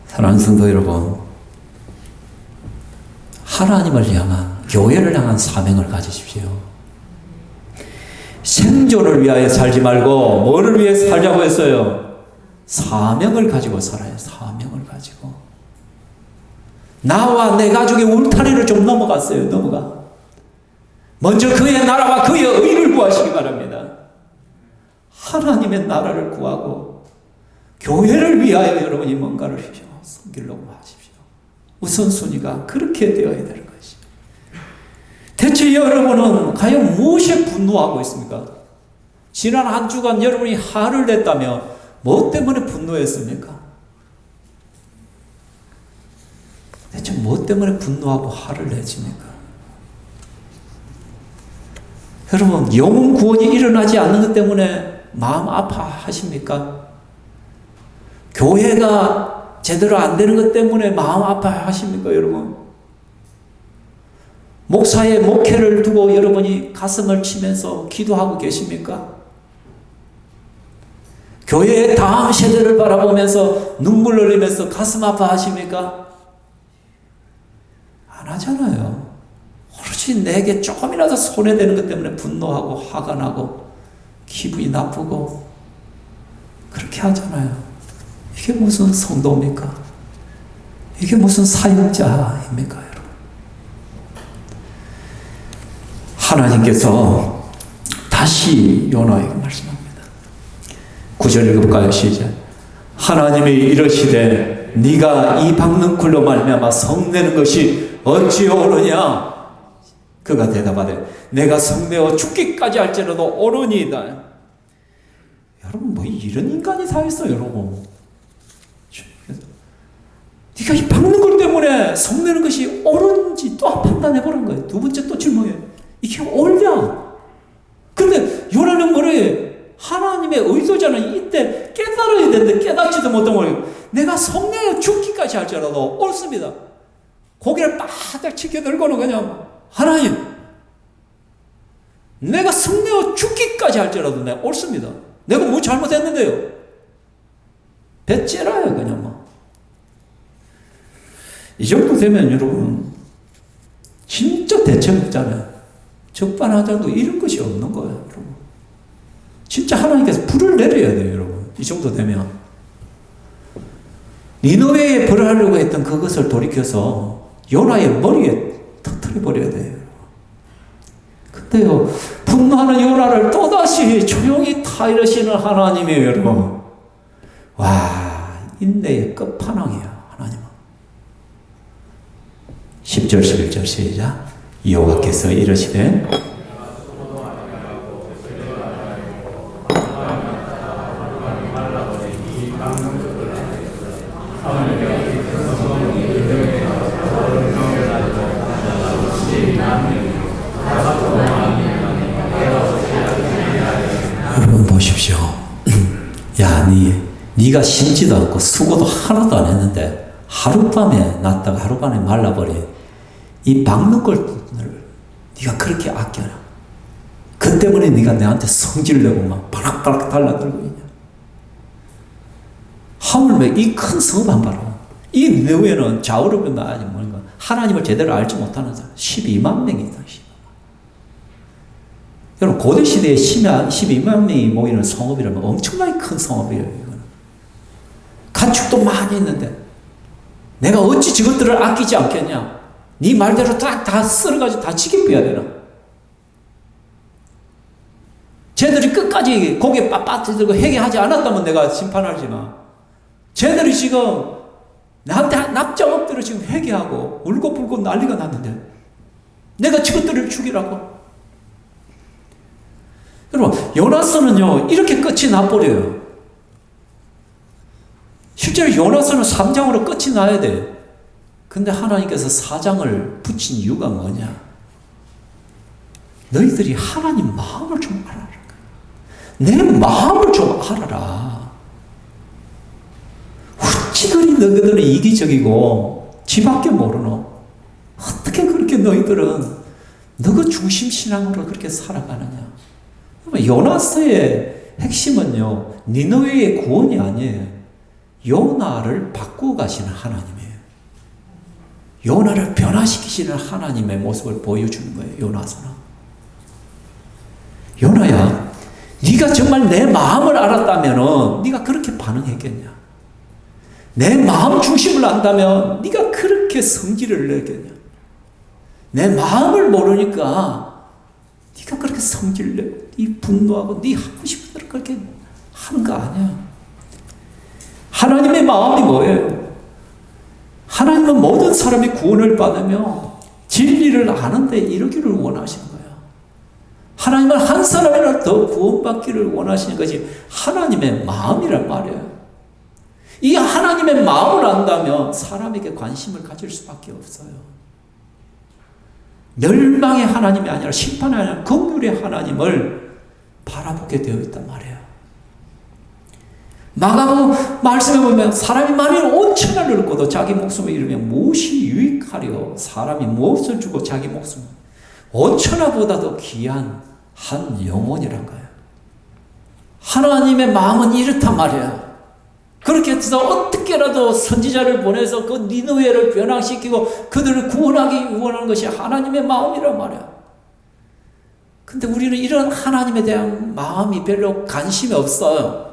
A: 사랑하는 성도 여러분, 하나님을 향한, 교회를 향한 사명을 가지십시오. 생존을 위하여 살지 말고 뭐를 위해 살자고 했어요? 사명을 가지고 살아요. 사명을 가지고. 나와 내 가족의 울타리를 좀 넘어갔어요. 넘어가. 먼저 그의 나라와 그의 의를 구하시기 바랍니다. 하나님의 나라를 구하고 교회를 위하여 여러분이 뭔가를 섬기려고 하십시오. 우선순위가 그렇게 되어야 되는 것이죠. 대체 여러분은 과연 무엇에 분노하고 있습니까? 지난 한 주간 여러분이 화를 냈다며 뭐 때문에 분노했습니까? 대체 뭐 때문에 분노하고 화를 내십니까? 여러분, 영혼 구원이 일어나지 않는 것 때문에 마음 아파하십니까? 교회가 제대로 안 되는 것 때문에 마음 아파하십니까, 여러분? 목사의 목회를 두고 여러분이 가슴을 치면서 기도하고 계십니까? 교회의 다음 세대를 바라보면서 눈물 흘리면서 가슴 아파하십니까? 안 하잖아요. 오로지 내게 조금이라도 손해되는 것 때문에 분노하고 화가 나고 기분이 나쁘고 그렇게 하잖아요. 이게 무슨 성도입니까? 이게 무슨 사역자입니까, 여러분? 하나님께서 다시 요나에게 말씀합니다. 9절 읽어볼까요? 시작. 하나님이 이르시되 네가 이 박넝쿨로 말미암아 성내는 것이 어찌 옳으냐? 그가 대답하되 내가 성내어 죽기까지 할지라도 옳으니이다. 여러분, 뭐 이런 인간이 다 있어, 여러분. 네가 이 박는 때문에 성내는 것이 옳은지 또 판단해보라는 거예요. 두 번째 또 질문이에요. 이게 옳냐? 근데 요나는 뭐래? 하나님 못하면 내가 성내어 죽기까지 할지라도 옳습니다. 고개를 바짝 치켜들고는 그냥 하나님, 내가 성내어 죽기까지 할지라도 내가 옳습니다. 내가 뭐 잘못했는데요? 배째라요 그냥 뭐. 이 정도 되면 여러분 진짜 대책 없잖아요. 적반하장도 이런 것이 없는 거예요, 여러분. 진짜 하나님께서 불을 내려야 돼요, 여러분. 이 정도 되면. 니느웨에 벌하려고 했던 그것을 돌이켜서 요나의 머리에 터뜨려 버려야 돼요. 근데요, 분노하는 요나를 또다시 조용히 타이르시는 하나님이에요, 여러분. 와, 인내의 끝판왕이에요, 하나님은. 10절, 11절 시작. 여호와께서 이르시되 여러분 보십시오. 야, 네가 심지도 않고 수고도 하나도 안 했는데 하룻밤에 났다가 하룻밤에 말라버린 이 막는 걸 네가 그렇게 아껴라. 그 때문에 네가 내한테 성질내고 막 바락바락 달라들고 있냐. 하물며 이 큰 성읍 한 바로 이 느웨는 좌우르면 아니 뭔가 하나님을 제대로 알지 못하는 사람 12만 명이다. 여러분 고대 시대에 12만 명이 모이는 성읍이라면 엄청나게 큰 성읍이에요. 이거는 가축도 많이 있는데 내가 어찌 저것들을 아끼지 않겠냐? 네 말대로 다 쓸어가지고 다 지켜줘야 되나? 쟤들이 끝까지 고개 빳빳이 들고 회개하지 않았다면 내가 심판하지만 쟤들이 지금 나한테 납작 엎드려 지금 회개하고 울고불고 난리가 났는데 내가 저것들을 죽이라고? 여러분 요나서는요 이렇게 끝이 나버려요. 실제로 요나서는 3장으로 끝이 나야 돼. 근데 하나님께서 4장을 붙인 이유가 뭐냐? 너희들이 하나님 마음을 좀 알아라. 내 마음을 좀 알아라. 어찌 그리 너희들은 이기적이고 지밖에 모르노? 어떻게 그렇게 너희들은 너가 중심 신앙으로 그렇게 살아가느냐? 요나서의 핵심은요 니느웨의 구원이 아니에요. 요나를 바꾸어 가시는 하나님이에요. 요나를 변화시키시는 하나님의 모습을 보여주는 거예요. 요나서는. 요나야, 네가 정말 내 마음을 알았다면 네가 그렇게 반응했겠냐? 내 마음 중심을 안다면 네가 그렇게 성질을 내겠냐? 내 마음을 모르니까 네가 그렇게 성질 내고 네 분노하고 네 하고 싶은 대로 그렇게 하는 거 아니야. 하나님의 마음이 뭐예요? 하나님은 모든 사람이 구원을 받으며 진리를 아는데 이르기를 원하시는 거예요. 하나님은 한 사람이라도 더 구원받기를 원하시는 것이 하나님의 마음이란 말이에요. 이 하나님의 마음을 안다면 사람에게 관심을 가질 수밖에 없어요. 멸망의 하나님이 아니라 심판의 하나님, 긍휼의 하나님을 바라보게 되어 있단 말이에요. 마가복 말씀해 보면 사람이 만일 온 천하를 얻고도 자기 목숨을 잃으면 무엇이 유익하리요? 사람이 무엇을 주고 자기 목숨을 온 천하보다도 귀한 한 영혼이란 거예요. 하나님의 마음은 이렇단 말이에요. 그렇게 해서 어떻게라도 선지자를 보내서 그 니느웨를 변화시키고 그들을 구원하기 원하는 것이 하나님의 마음이란 말이에요. 근데 우리는 이런 하나님에 대한 마음이 별로 관심이 없어요.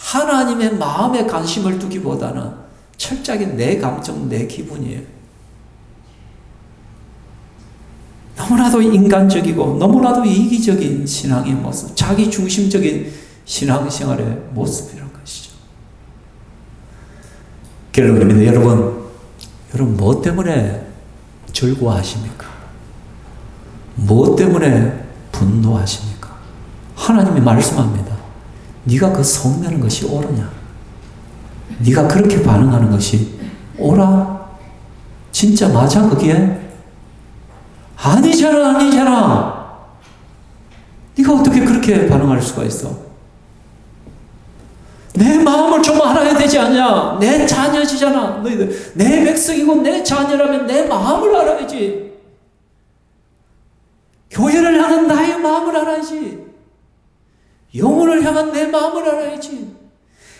A: 하나님의 마음에 관심을 두기보다는 철저하게 내 감정, 내 기분이에요. 너무나도 인간적이고 너무나도 이기적인 신앙의 모습, 자기 중심적인 신앙생활의 모습이란 것이죠. 결론입니다. 여러분 뭐 때문에 즐거워하십니까? 뭐 때문에 분노하십니까? 하나님이 말씀합니다. 네가 그 성내는 것이 옳으냐? 네가 그렇게 반응하는 것이 옳아? 진짜 맞아 그게? 아니잖아. 네가 어떻게 그렇게 반응할 수가 있어? 내 마음을 좀 알아야 되지 않냐? 내 자녀지잖아. 너희들 내 백성이고 내 자녀라면 내 마음을 알아야지. 교회를 향한 나의 마음을 알아야지. 영혼을 향한 내 마음을 알아야지.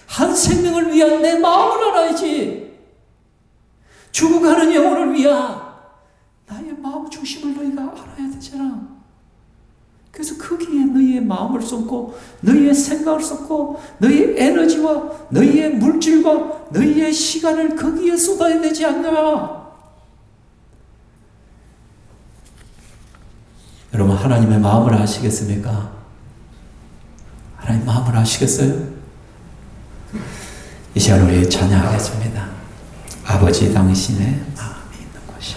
A: 한 생명을 위한 내 마음을 알아야지. 죽어가는 영혼을 위한 나의 마음 중심을 너희가 알아야 되잖아. 그래서 거기에 너희의 마음을 쏟고 너희의 생각을 쏟고 너희의 에너지와 너희의 물질과 너희의 시간을 거기에 쏟아야 되지 않냐. 여러분, 하나님의 마음을 아시겠습니까? 하나님 마음을 아시겠어요? 이 시간 우리 찬양하겠습니다. 아버지 당신의 마음이 있는 곳이.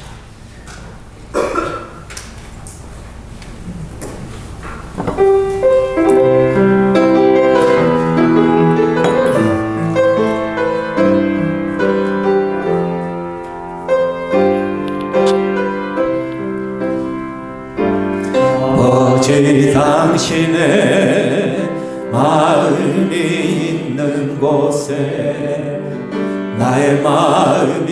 A: 아버지 당신의 마음이 있는 곳에 나의 마음이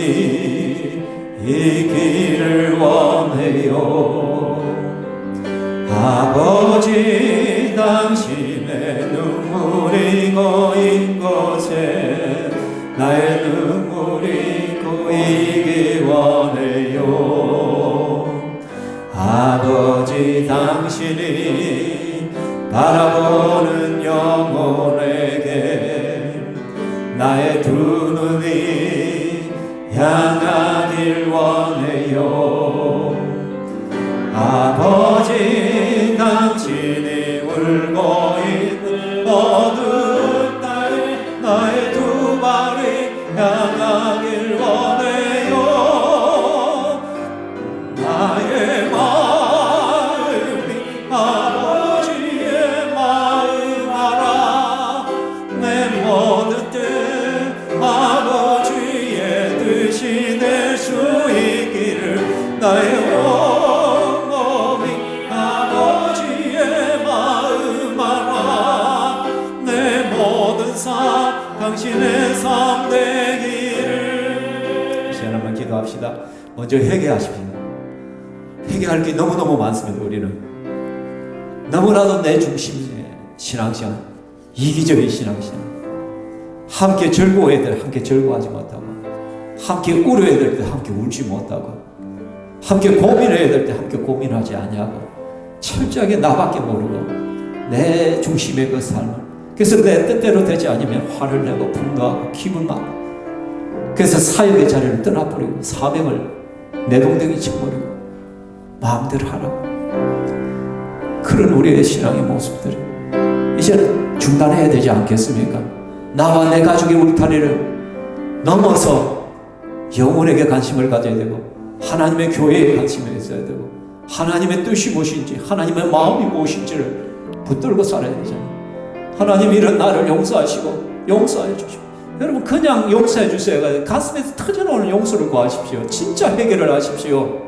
A: 있기를 원해요. 아버지 당신의 눈물이 고인 곳에 나의 눈물이 고이기 원해요. 아버지 당신이 바라보는 영혼에게 나의 두 눈이 향하길 원해요. 아버지 당신이 울고 있는 어두운 날에 나의 두 발이 향하길 원해요. 나의 마음이 아버지의 마음 알아. 내 모든 뜻 아버지의 뜻이 될 수 있기를 나의 온몸이 아버지의 마음 알아. 내 모든 삶 당신의 삶 되기를. 시간 한번 기도합시다. 먼저 회개하십시오. 회개할 게 너무너무 많습니다. 우리는 너무나도 내 중심의 신앙시간, 이기적인 신앙시간. 함께 즐거워야 될 때 함께 즐거워하지 못하고, 함께 울어야 될 때 함께 울지 못하고, 함께 고민해야 될 때 함께 고민하지 아니하고, 철저하게 나밖에 모르고 내 중심의 그 삶을, 그래서 내 뜻대로 되지 않으면 화를 내고 분노하고 기분 나고, 그래서 사역의 자리를 떠나버리고 사명을 내동댕이 쳐버리고 마음대로 하라고. 그런 우리의 신앙의 모습들이 이제는 중단해야 되지 않겠습니까? 나와 내 가족의 울타리를 넘어서 영혼에게 관심을 가져야 되고, 하나님의 교회에 관심이 있어야 되고, 하나님의 뜻이 무엇인지, 하나님의 마음이 무엇인지를 붙들고 살아야 되잖아요. 하나님 이런 나를 용서하시고 용서해 주시고, 여러분 그냥 용서해 주세요. 가슴에서 터져나오는 용서를 구하십시오. 진짜 회개를 하십시오.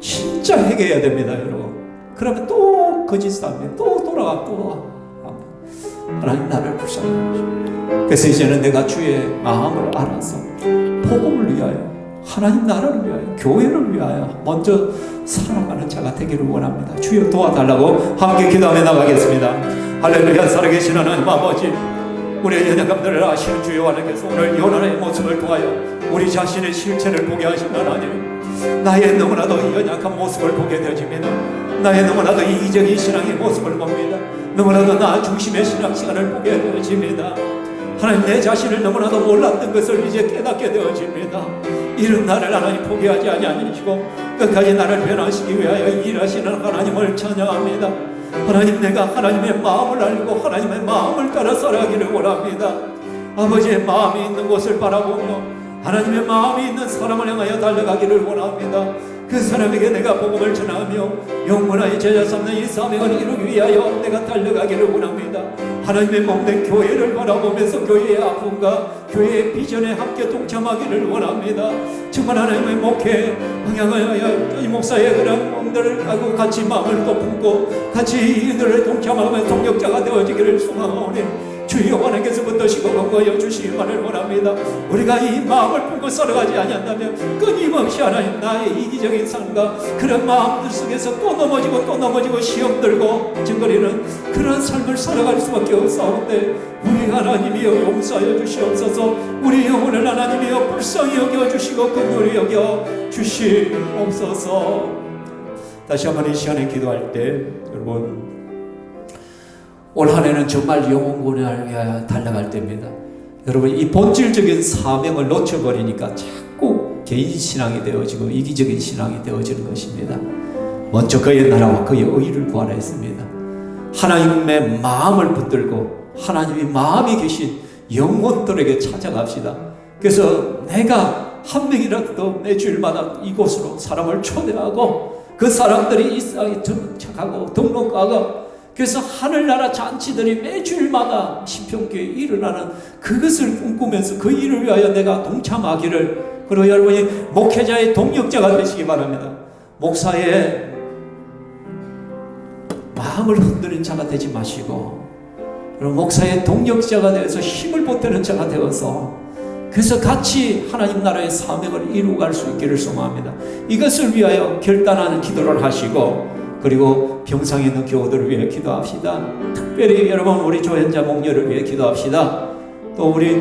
A: 진짜 회개해야 됩니다, 여러분. 그러면 또 거짓 싸움에 또 돌아가 또 하나님 나를 불쌍히 하시고. 그래서 이제는 내가 주의 마음을 알아서 복음을 위하여, 하나님 나라를 위하여, 교회를 위하여 먼저 살아가는 자가 되기를 원합니다. 주여 도와달라고 함께 기도하며 나가겠습니다. 할렐루야. 살아계신 하나님 아버지, 우리의 연약함들을 아시는 주여 하나님께서 오늘 요나의 모습을 통하여 우리 자신의 실체를 보게 하신 하나님, 나의 너무나도 연약한 모습을 보게 되어집니다. 나의 너무나도 이기적인 신앙의 모습을 봅니다. 너무나도 나 중심의 신앙 시간을 보게 되어집니다. 하나님, 내 자신을 너무나도 몰랐던 것을 이제 깨닫게 되어집니다. 이런 나를 하나님 포기하지 아니하시고 끝까지 나를 변화시키기 위하여 일하시는 하나님을 찬양합니다. 하나님, 내가 하나님의 마음을 알고 하나님의 마음을 따라 살아가기를 원합니다. 아버지의 마음이 있는 곳을 바라보며 하나님의 마음이 있는 사람을 향하여 달려가기를 원합니다. 그 사람에게 내가 복음을 전하며 영원한 제자 삼는 이 사명을 이루기 위하여 내가 달려가기를 원합니다. 하나님의 몸된 교회를 바라보면서 교회의 아픔과 교회의 비전에 함께 동참하기를 원합니다. 정말 하나님의 목회 방향을 하여 이 목사의 그런 몸들을 하고 같이 마음을 또 품고 같이 이들을 동참하며 동역자가 되어지기를 소망하오니, 주여 하나님께서 붙드시고 건거하여 주시기만을 원합니다. 우리가 이 마음을 품고 살아가지 아니한다면 끊임없이 하나님 나의 이기적인 삶과 그런 마음들 속에서 또 넘어지고 시험 들고 증거리는 그런 삶을 살아갈 수밖에 없사온데 우리 하나님이여 용서하여 주시옵소서. 우리 영혼을 하나님이여 불쌍히 여겨주시고 긍휼히 여겨 주시옵소서. 다시 한번 이 시간에 기도할 때 여러분 올 한해는 정말 영혼군을 위하여 달려갈 때입니다. 여러분 이 본질적인 사명을 놓쳐버리니까 자꾸 개인신앙이 되어지고 이기적인 신앙이 되어지는 것입니다. 먼저 그의 나라와 그의 의를 구하라 했습니다. 하나님의 마음을 붙들고 하나님이 마음이 계신 영혼들에게 찾아갑시다. 그래서 내가 한 명이라도 매주일마다 이곳으로 사람을 초대하고 그 사람들이 이 땅에 등록하고 등록하고 그래서 하늘나라 잔치들이 매주일마다 시편교회에 일어나는 그것을 꿈꾸면서 그 일을 위하여 내가 동참하기를, 그리고 여러분이 목회자의 동력자가 되시기 바랍니다. 목사의 마음을 흔드는 자가 되지 마시고 여러분 목사의 동력자가 되어서 힘을 보태는 자가 되어서 그래서 같이 하나님 나라의 사명을 이루어갈 수 있기를 소망합니다. 이것을 위하여 결단하는 기도를 하시고 그리고 병상에 있는 교우들을 위해 기도합시다. 특별히 여러분 우리 조현자 목녀를 위해 기도합시다. 또 우리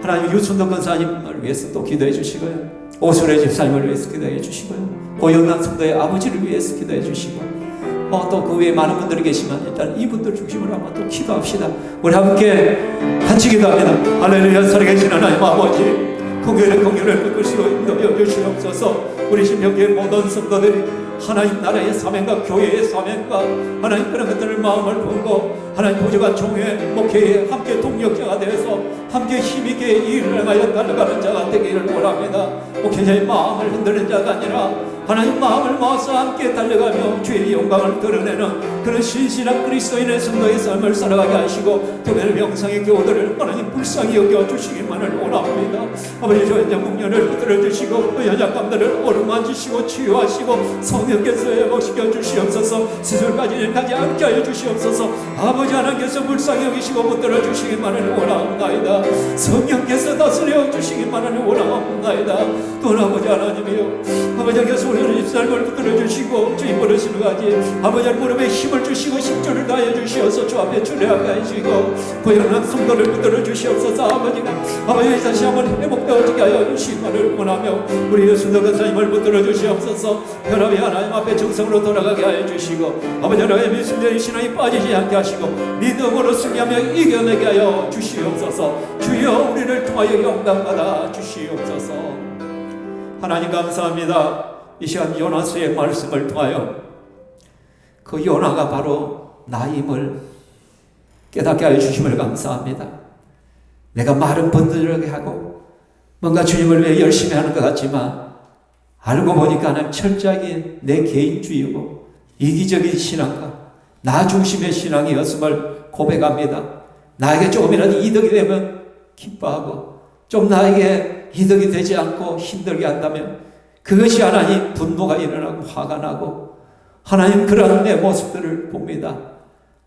A: 하나님 유순덕 권사님을 위해서 또 기도해 주시고요. 오순례 집사님을 위해서 기도해 주시고요. 고영란 성도의 아버지를 위해서 기도해 주시고 또 그 외에 많은 분들이 계시면 일단 이분들 중심으로 한번 또 기도합시다. 우리 함께 같이 기도합니다. 할렐루야. 살아계신 하나님 아버지 긍휼을 베푸시고 인도하여 주시옵소서. 우리 신명교회 모든 성도들이 하나님 나라의 사명과 교회의 사명과 하나님 그런 것들을 마음을 품고 하나님 부족한 종회 목회에 함께 동력자가 되어서 함께 힘있게 일을 하여 달려가는 자가 되기를 원합니다. 목회자의 마음을 흔드는 자가 아니라 하나님 마음을 모아서 함께 달려가며 주의 영광을 드러내는 그런 신실한 그리스도인의 성도의 삶을 살아가게 하시고 특별히 병상의 교우들을 하나님 불쌍히 여겨주시기만을 원합니다. 아버지 조현자 목련을 붙들어 주시고 그 여자감들을 오르만지시고 치유하시고 성령께서 회복시켜 주시옵소서. 시술까지는 가지 않게 하여 주시옵소서. 아버지 하나님께서 불쌍히 여기시고 붙들어 주시기만을 원합니다. 성령께서 다스려 주시기만을 원합니다. 또 아버지 하나님이여 아버지께서 우리 입살을 붙들어 주시고 주님 버릇으로 가지 아버지 무릎에 힘을 주시고 힘줄을 다해 주시어서 주 앞에 주례하게 하시고 고연한 성도를 붙들어 주시옵소서. 아버지 다시 한번 회복되어지게 하여 주시기를 원하며 우리 예수님 권사님을 붙들어 주시옵소서. 혈압이 하나님 앞에 정성으로 돌아가게 하여 주시고 아버지 하나님의 미순전의 신앙이 빠지지 않게 하시고 믿음으로 승리하며 이겨내게 하여 주시옵소서. 주여 우리를 통하여 영광받아 주시옵소서. 하나님 감사합니다. 이 시간 요나서의 말씀을 통하여 그 요나가 바로 나임을 깨닫게 하여 주심을 감사합니다. 내가 말은 번들하게 하고 뭔가 주님을 위해 열심히 하는 것 같지만 알고 보니까 하나님 철저하게 내 개인주의고 이기적인 신앙과 나 중심의 신앙이었음을 고백합니다. 나에게 조금이라도 이득이 되면 기뻐하고 좀 나에게 이득이 되지 않고 힘들게 한다면 그것이 하나님 분노가 일어나고 화가 나고 하나님 그러한 내 모습들을 봅니다.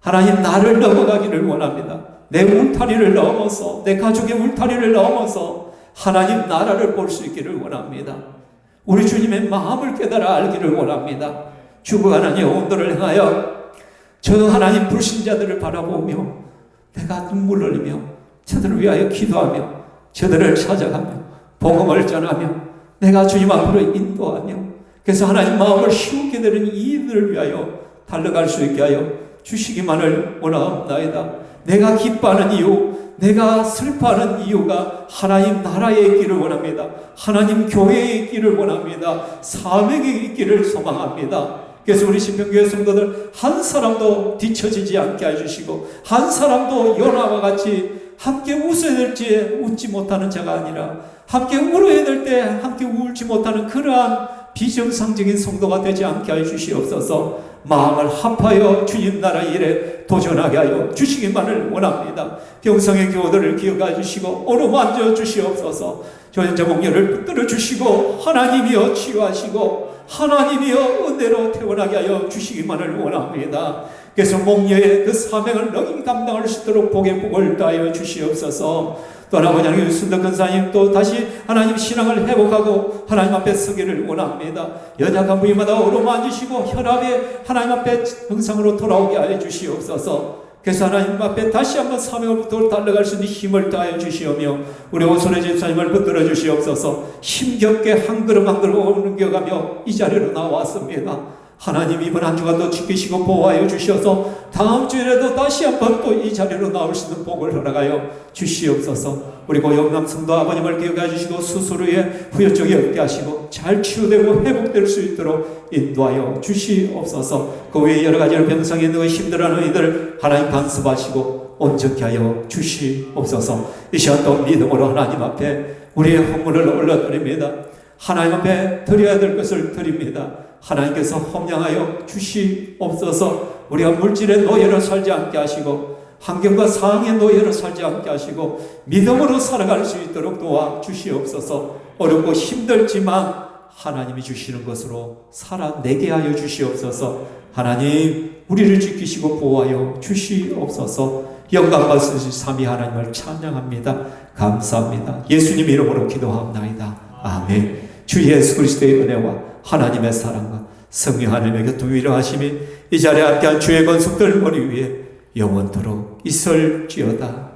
A: 하나님 나를 넘어가기를 원합니다. 내 울타리를 넘어서 내 가족의 울타리를 넘어서 하나님 나라를 볼 수 있기를 원합니다. 우리 주님의 마음을 깨달아 알기를 원합니다. 죽어가는 영혼들을 향하여 저 하나님 불신자들을 바라보며 내가 눈물 흘리며 저들을 위하여 기도하며 저들을 찾아가며 복음을 전하며 내가 주님 앞으로 인도하며 그래서 하나님 마음을 쉬우게 되는 이들을 위하여 달려갈 수 있게 하여 주시기만을 원하옵나이다. 내가 기뻐하는 이유, 내가 슬퍼하는 이유가 하나님 나라에 있기를 원합니다. 하나님 교회에 있기를 원합니다. 사명에 있기를 소망합니다. 그래서 우리 신명교회 성도들 한 사람도 뒤처지지 않게 해주시고 한 사람도 요나와 같이 함께 웃어야 될 때 웃지 못하는 자가 아니라 함께 울어야 될 때 함께 울지 못하는 그러한 비정상적인 성도가 되지 않게 하여 주시옵소서. 마음을 합하여 주님 나라 일에 도전하게 하여 주시기만을 원합니다. 병상의 교우들을 기억해 주시고 어루만져 주시옵소서. 조현자 목련을 붙들어 주시고 하나님이여 치유하시고 하나님이여 은혜로 태어나게 하여 주시기만을 원합니다. 그래서 목녀의 그 사명을 능히 감당할 수 있도록 복의 복을 다하여 주시옵소서. 또한 아버지 하나님 순덕 근사님 또 다시 하나님 신앙을 회복하고 하나님 앞에 서기를 원합니다. 연약한 부위마다 어루만지시고 혈압에 하나님 앞에 정상으로 돌아오게 하여 주시옵소서. 그래서 하나님 앞에 다시 한번 사명으로부터 달려갈 수 있는 힘을 다하여 주시오며 우리 오순의 집사님을 붙들어 주시옵소서. 힘겹게 한 걸음 한 걸음 옮겨가며 이 자리로 나왔습니다. 하나님 이번 한 주간도 지키시고 보호하여 주셔서 다음 주에라도 다시 한번 또 이 자리로 나올 수 있는 복을 허락하여 주시옵소서. 우리 고영남 성도 아버님을 기억해 주시고 수술 후에 후유증이 없게 하시고 잘 치유되고 회복될 수 있도록 인도하여 주시옵소서. 그 외에 여러 가지 병상에 있는 힘들어하는 이들 하나님 간섭하시고 온전케 하여 주시옵소서. 이 시간 또 믿음으로 하나님 앞에 우리의 헌물을 올려드립니다. 하나님 앞에 드려야 될 것을 드립니다. 하나님께서 hom양하여 주시옵소서. 우리가 물질의 노예로 살지 않게 하시고 환경과 상황의 노예로 살지 않게 하시고 믿음으로 살아갈 수 있도록 도와주시옵소서. 어렵고 힘들지만 하나님이 주시는 것으로 살아내게 하여 주시옵소서. 하나님 우리를 지키시고 보호하여 주시옵소서. 영광 받으신 삼위 하나님을 찬양합니다. 감사합니다. 예수님 이름으로 기도하옵나이다. 아멘. 주 예수 그리스도의 은혜와 하나님의 사랑과 성령 하나님의 교통 위로하심이 이 자리에 함께한 주의 권속들 머리 위에 영원토록 있을지어다.